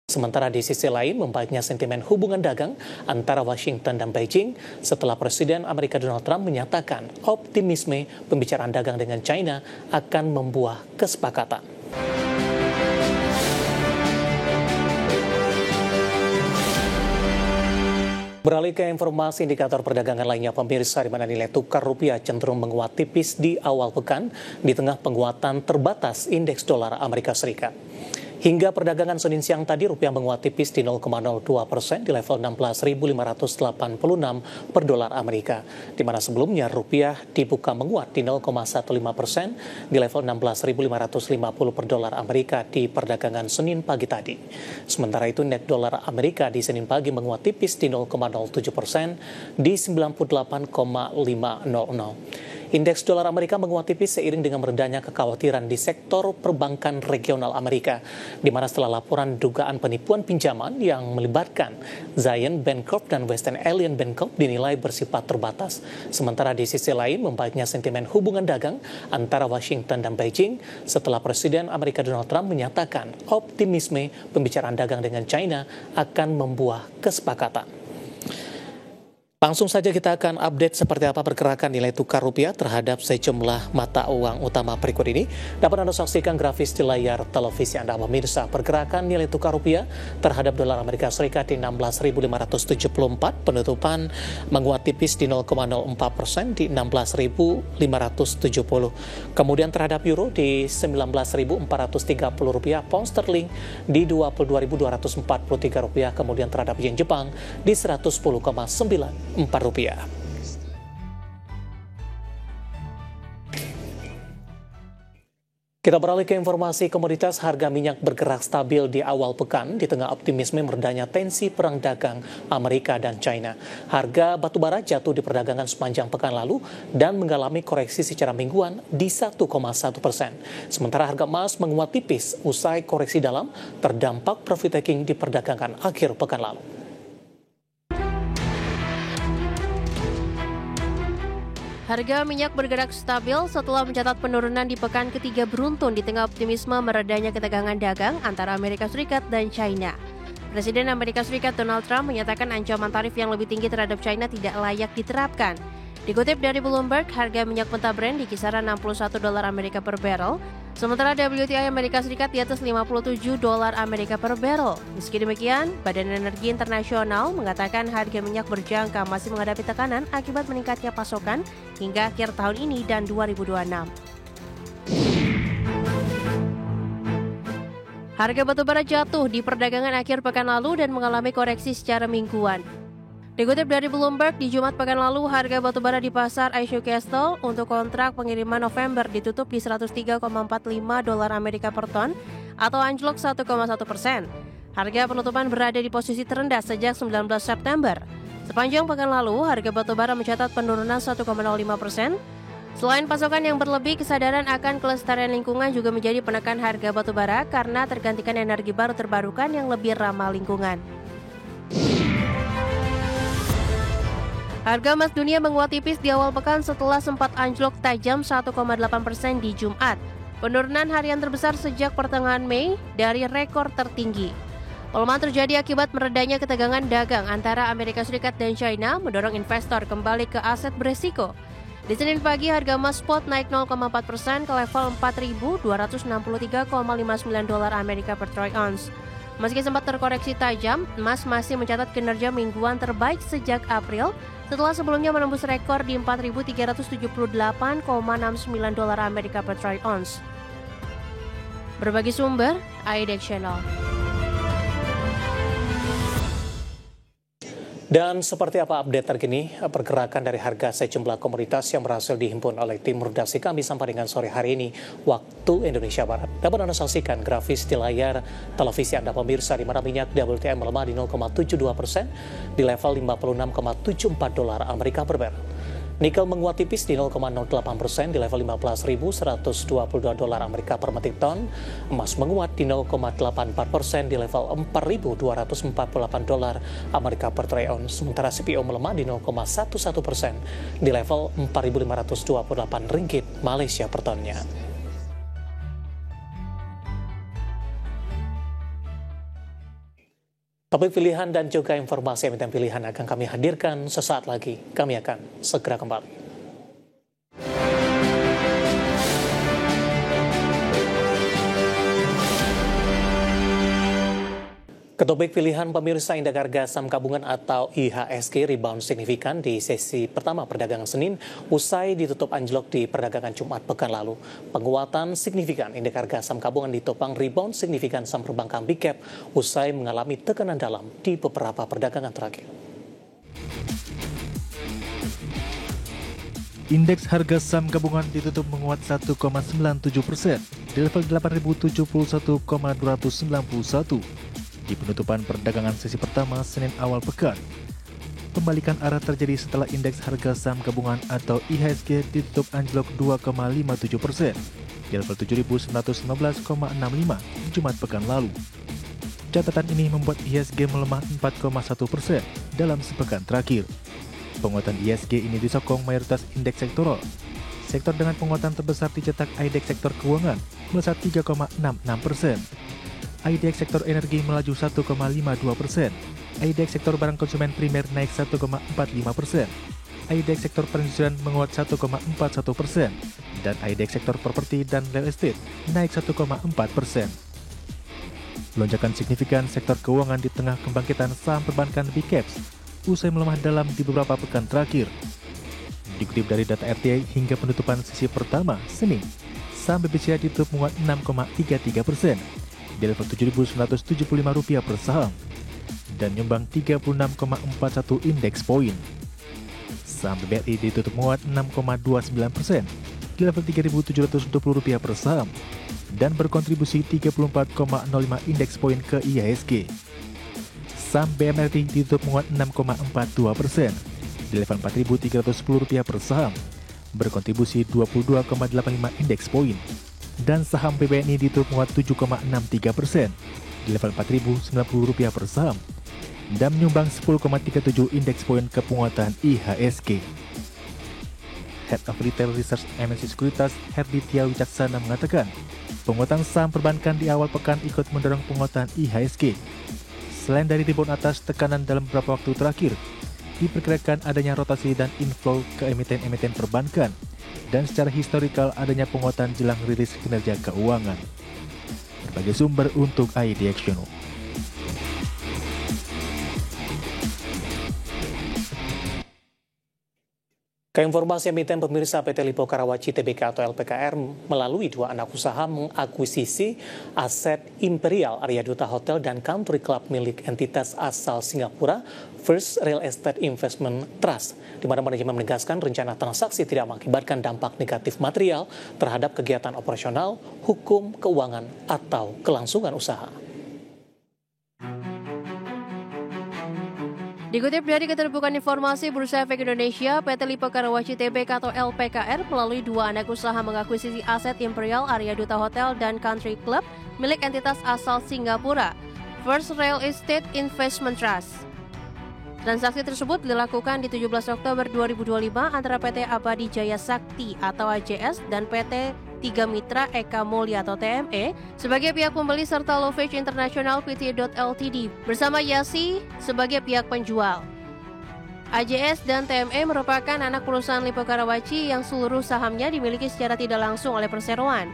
Sementara di sisi lain, membaiknya sentimen hubungan dagang antara Washington dan Beijing setelah Presiden Amerika Donald Trump menyatakan optimisme pembicaraan dagang dengan China akan membuah kesepakatan. Beralih ke informasi indikator perdagangan lainnya, pemirsa, di mana nilai tukar rupiah cenderung menguat tipis di awal pekan di tengah penguatan terbatas indeks dolar Amerika Serikat. Hingga perdagangan Senin siang tadi, rupiah menguat tipis di 0,02% di level 16.586 per dolar Amerika, di mana sebelumnya rupiah dibuka menguat di 0,15% di level 16.550 per dolar Amerika di perdagangan Senin pagi tadi. Sementara itu, indeks dolar Amerika di Senin pagi menguat tipis di 0,07% di 98,500. Indeks dolar Amerika menguat tipis seiring dengan meredahnya kekhawatiran di sektor perbankan regional Amerika, di mana setelah laporan dugaan penipuan pinjaman yang melibatkan Zions Bancorp dan Western Alliance Bancorp dinilai bersifat terbatas. Sementara di sisi lain, membaiknya sentimen hubungan dagang antara Washington dan Beijing setelah Presiden Amerika Donald Trump menyatakan optimisme pembicaraan dagang dengan China akan membuah kesepakatan. Langsung saja kita akan update seperti apa pergerakan nilai tukar rupiah terhadap sejumlah mata uang utama berikut ini. Dapat Anda saksikan grafis di layar televisi Anda, pemirsa. Pergerakan nilai tukar rupiah terhadap dolar Amerika Serikat di 16.574, penutupan menguat tipis di 0,04% di 16.570. Kemudian terhadap euro di 19.430 rupiah, pound sterling di 22.243 rupiah, kemudian terhadap yen Jepang di 110,9 Rupiah. Kita beralih ke informasi komoditas. Harga minyak bergerak stabil di awal pekan di tengah optimisme meredahnya tensi perang dagang Amerika dan China. Harga batubara jatuh di perdagangan sepanjang pekan lalu dan mengalami koreksi secara mingguan di 1,1%. Sementara harga emas menguat tipis usai koreksi dalam terdampak profit taking di perdagangan akhir pekan lalu. Harga minyak bergerak stabil setelah mencatat penurunan di pekan ketiga beruntun di tengah optimisme meredahnya ketegangan dagang antara Amerika Serikat dan China. Presiden Amerika Serikat Donald Trump menyatakan ancaman tarif yang lebih tinggi terhadap China tidak layak diterapkan. Dikutip dari Bloomberg, harga minyak mentah Brent di kisaran $61 Amerika per barrel, sementara WTI Amerika Serikat di atas $57 Amerika per barrel. Meski demikian, Badan Energi Internasional mengatakan harga minyak berjangka masih menghadapi tekanan akibat meningkatnya pasokan hingga akhir tahun ini dan 2026. Harga batubara jatuh di perdagangan akhir pekan lalu dan mengalami koreksi secara mingguan. Dikutip dari Bloomberg, di Jumat pekan lalu, harga batubara di pasar ICE Newcastle untuk kontrak pengiriman November ditutup di $103,45 Amerika per ton atau anjlok 1,1%. Harga penutupan berada di posisi terendah sejak 19 September. Sepanjang pekan lalu, harga batubara mencatat penurunan 1,05%. Selain pasokan yang berlebih, kesadaran akan kelestarian lingkungan juga menjadi penekan harga batubara karena tergantikan energi baru terbarukan yang lebih ramah lingkungan. Harga emas dunia menguat tipis di awal pekan setelah sempat anjlok tajam 1,8% di Jumat. Penurunan harian terbesar sejak pertengahan Mei dari rekor tertinggi. Pelemahan terjadi akibat meredahnya ketegangan dagang antara Amerika Serikat dan China mendorong investor kembali ke aset beresiko. Di Senin pagi, harga emas spot naik 0,4% ke level $4.263,59 Amerika per troy ounce. Meski sempat terkoreksi tajam, emas masih mencatat kinerja mingguan terbaik sejak April setelah sebelumnya menembus rekor di $4.378,69 Amerika per troy ounce. Berbagi sumber, IDX Channel. Dan seperti apa update terkini pergerakan dari harga sejumlah komoditas yang berhasil dihimpun oleh tim redaksi kami sampai dengan sore hari ini waktu Indonesia Barat. Dapat Anda saksikan grafis di layar televisi Anda, pemirsa, di mana minyak WTI melemah di 0,72% di level $56,74 Amerika per barrel. Nikel menguat tipis di 0,08% di level $15.122 Amerika per metrik ton. Emas menguat di 0,84% di level $4.248 Amerika per troy ounce. Sementara CPO melemah di 0,11% di level Rp4.528 Malaysia per tonnya. Topik pilihan dan juga informasi emiten pilihan akan kami hadirkan sesaat lagi. Kami akan segera kembali. Ketopik pilihan pemirsa, indeks harga saham gabungan atau IHSG rebound signifikan di sesi pertama perdagangan Senin usai ditutup anjlok di perdagangan Jumat pekan lalu. Penguatan signifikan indeks harga saham gabungan ditopang rebound signifikan saham perbankan big cap usai mengalami tekanan dalam di beberapa perdagangan terakhir. Indeks harga saham gabungan ditutup menguat 1,97% di level 8.071,291. Di penutupan perdagangan sesi pertama Senin awal pekan. Pembalikan arah terjadi setelah indeks harga saham gabungan atau IHSG ditutup anjlok 2,57% di level 7.915,65 Jumat pekan lalu. Catatan ini membuat IHSG melemah 4,1% dalam sepekan terakhir. Penguatan IHSG ini disokong mayoritas indeks sektoral. Sektor dengan penguatan terbesar dicetak IDX sektor keuangan melesat 3,66%. IDX sektor energi melaju 1,52%, IDX sektor barang konsumen primer naik 1,45%, IDX sektor perindustrian menguat 1,41%, dan IDX sektor properti dan real estate naik 1,4%. Lonjakan signifikan sektor keuangan di tengah kebangkitan saham perbankan big caps usai melemah dalam di beberapa pekan terakhir. Dikutip dari data RTI hingga penutupan sesi pertama Senin, saham BBCA ditutup menguat 6,33%. Di level Rp7.975 per saham dan nyumbang 36,41 indeks poin. Saham BBRI ditutup menguat 6,29% di level Rp3.720 per saham dan berkontribusi 34,05 indeks poin ke IHSG. Saham BMRI ditutup menguat 6,42% di level Rp4.310 per saham, berkontribusi 22,85 indeks poin. Dan saham BBNI ditutup menguat 7,63% di level Rp4.090 per saham dan menyumbang 10,37 indeks poin ke penguatan IHSG. Head of Retail Research MNC Sekuritas Herdi Tia Wicaksana mengatakan, penguatan saham perbankan di awal pekan ikut mendorong penguatan IHSG. Selain dari rebound atas tekanan dalam beberapa waktu terakhir, diperkirakan adanya rotasi dan inflow ke emiten-emiten perbankan, dan secara historikal adanya penguatan jelang rilis kinerja keuangan. Berbagai sumber untuk IDX Channel. Keinformasi emiten pemirsa, PT Lipo Karawaci Tbk atau LPKR melalui dua anak usaha mengakuisisi aset Imperial Arya Duta Hotel dan Country Club milik entitas asal Singapura First Real Estate Investment Trust, di mana manajemen menegaskan rencana transaksi tidak mengakibatkan dampak negatif material terhadap kegiatan operasional, hukum, keuangan, atau kelangsungan usaha. Dikutip dari Keterbukaan Informasi Bursa Efek Indonesia, PT Lipo Karawaci Tbk atau LPKR melalui dua anak usaha mengakuisisi aset Imperial Arya Duta Hotel dan Country Club milik entitas asal Singapura, First Real Estate Investment Trust. Transaksi tersebut dilakukan di 17 Oktober 2025 antara PT Abadi Jaya Sakti atau AJS dan PT Tiga Mitra Eka Mulya atau TME sebagai pihak pembeli serta Lovage International Pty Ltd bersama Yasi sebagai pihak penjual. AJS dan TME merupakan anak perusahaan Lipo Karawaci yang seluruh sahamnya dimiliki secara tidak langsung oleh perseroan.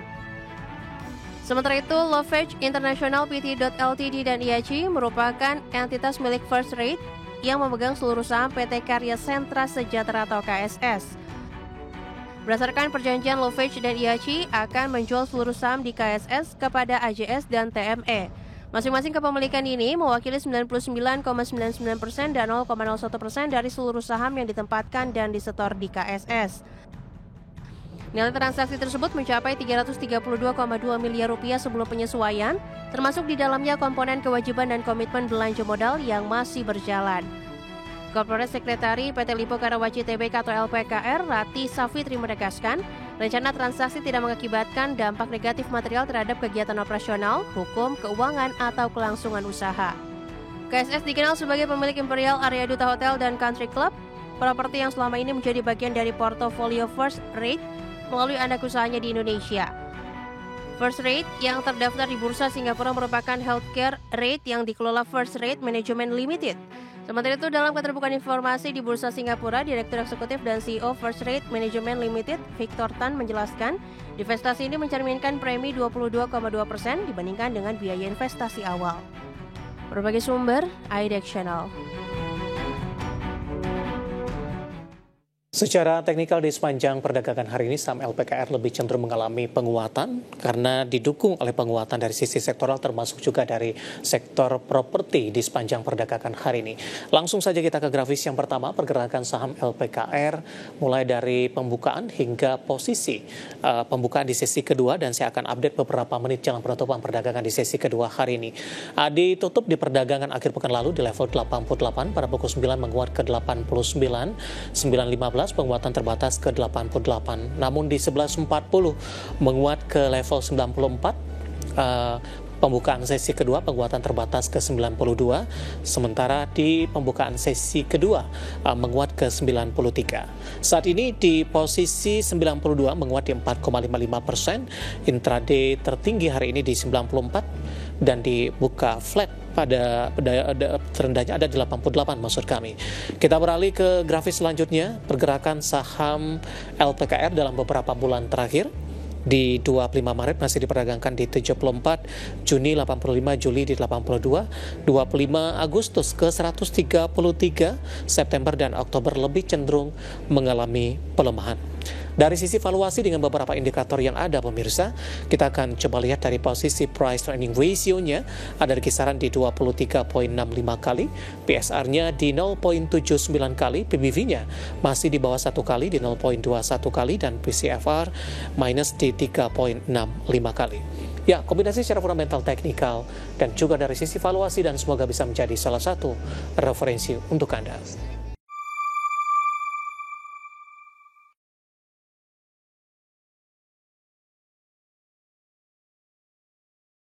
Sementara itu, Lovage International Pty Ltd dan IAC merupakan entitas milik First Rate yang memegang seluruh saham PT Karya Sentra Sejahtera atau KSS. Berdasarkan perjanjian, Lovage dan IAC akan menjual seluruh saham di KSS kepada AJS dan TME. Masing-masing kepemilikan ini mewakili 99,99% dan 0,01% dari seluruh saham yang ditempatkan dan disetor di KSS. Nilai transaksi tersebut mencapai Rp332,2 miliar sebelum penyesuaian, termasuk di dalamnya komponen kewajiban dan komitmen belanja modal yang masih berjalan. Corporate Secretary PT Lipo Karawaci Tbk atau LPKR, Rati Safitri menegaskan, rencana transaksi tidak mengakibatkan dampak negatif material terhadap kegiatan operasional, hukum, keuangan, atau kelangsungan usaha. KSS dikenal sebagai pemilik Imperial Arya Duta Hotel dan Country Club, properti yang selama ini menjadi bagian dari portofolio First Rate melalui anak usahanya di Indonesia. First Rate yang terdaftar di Bursa Singapura merupakan healthcare REIT yang dikelola First Rate Management Limited. Sementara itu, dalam keterbukaan informasi di Bursa Singapura, Direktur Eksekutif dan CEO First Rate Management Limited, Victor Tan, menjelaskan, divestasi ini mencerminkan premi 22,2% dibandingkan dengan biaya investasi awal. Berbagai sumber, IDEX Channel. Secara teknikal di sepanjang perdagangan hari ini saham LPKR lebih cenderung mengalami penguatan karena didukung oleh penguatan dari sisi sektoral termasuk juga dari sektor properti di sepanjang perdagangan hari ini. Langsung saja kita ke grafis yang pertama, pergerakan saham LPKR mulai dari pembukaan hingga posisi pembukaan di sesi kedua, dan saya akan update beberapa menit jelang penutupan perdagangan di sesi kedua hari ini. Ditutup di perdagangan akhir pekan lalu di level 88, pada pukul 9 menguat ke 89, 9.15 penguatan terbatas ke 88. Namun di 11.40 menguat ke level 94. Pembukaan sesi kedua penguatan terbatas ke 92, sementara di pembukaan sesi kedua menguat ke 93. Saat ini di posisi 92 menguat di 4,55%, intraday tertinggi hari ini di 94 dan dibuka flat pada terendahnya ada di 88 maksud kami. Kita beralih ke grafis selanjutnya, pergerakan saham LPKR dalam beberapa bulan terakhir. Di 25 Maret masih diperdagangkan di 74, Juni 85, Juli di 82, 25 Agustus ke 133, September dan Oktober lebih cenderung mengalami pelemahan. Dari sisi valuasi dengan beberapa indikator yang ada pemirsa, kita akan coba lihat dari posisi price to earning ratio-nya ada di kisaran di 23.65 kali, PSR-nya di 0.79 kali, PBV-nya masih di bawah 1 kali di 0.21 kali, dan PCFR minus di 3.65 kali. Ya, kombinasi secara fundamental, teknikal, dan juga dari sisi valuasi, dan semoga bisa menjadi salah satu referensi untuk Anda.